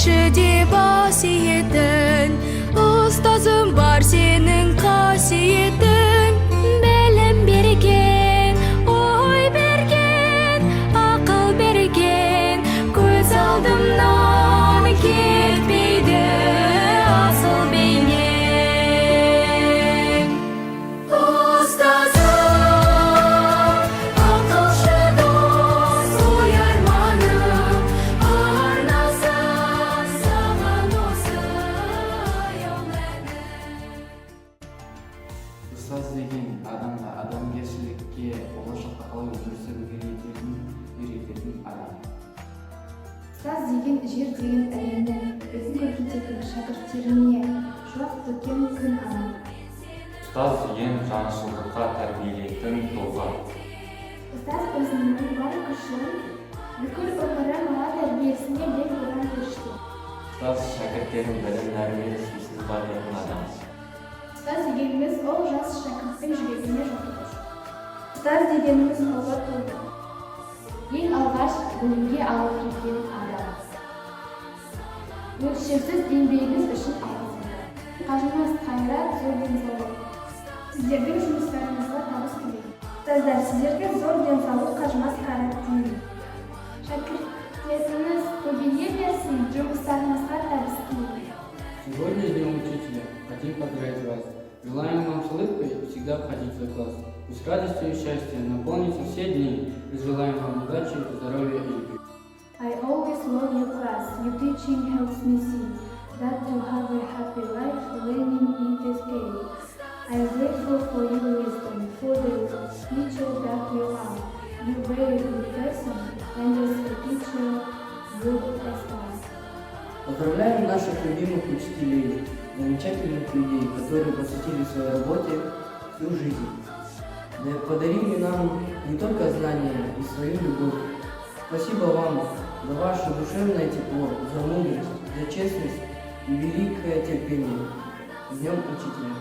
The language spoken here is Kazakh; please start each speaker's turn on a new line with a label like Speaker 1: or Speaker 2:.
Speaker 1: кішіде бас иетін, ұстазым бар сенің қасиетін. Білім берген, ой берген, ақыл берген, көз алдымнан кетпейді асыл бейнең. Ұстазым, ақылшы дос, ой арманым, арнасам саған осы өмірім.
Speaker 2: Ұстаз деген адамға адамгершілікке, болашақта қалай өмір сүруге үйрететін адам.
Speaker 3: Ұстаз деген жер деген әлемнің біздің өлкедегі шәкірттеріне шуақ төккен күн ана.
Speaker 4: Ұстаз деген жанашырлыққа тәрбиелейтін тұлға.
Speaker 3: Ұстаз өзінің бар күшін бүкіл өмірі бала тәрбиесіне бел буған періште.
Speaker 4: Ұстаз шәкірттерін білім-нәрмен сусыз байлайтын адам.
Speaker 3: Ұстаз дегеніміз ол жас шәкірттің жүрегіне жатыр. Ұстаз дегеніміз қолға толы. Ең алғаш білімге алып келген адам. Өлшеусіз еңбегіңіз үшін алғысымдар. Қажымас қайрат, зор денсаулық. Сіздердің жұмыстарыңызға табыс тілеймін. Ұстаздар, сіздерге зор денсаулық, қажымас қайрат тілеймін. Шәкірттеріңіз көбейе берсін, жұмыстарыңызға табыс тілеймін.
Speaker 2: Сегодня с Днем Учителя хотим поздравить вас. Желаем вам с улыбкой всегда входить в свой класс. Пусть радостью и счастьем наполнится все дни. И желаем вам удачи, здоровья и любви.
Speaker 3: I always love your class. Your teaching helps me see that to have a happy life, learning it is paid. I am grateful for your wisdom, for the teacher that you are. You very good person, and as a teacher, good as us.
Speaker 5: Поздравляем наших любимых учителей, замечательных людей, которые посвятили своей работе всю жизнь. Да подарили нам не только знания и свою любовь. Спасибо вам за ваше душевное тепло, за мудрость, за честность и великое терпение. С Днем Учителя!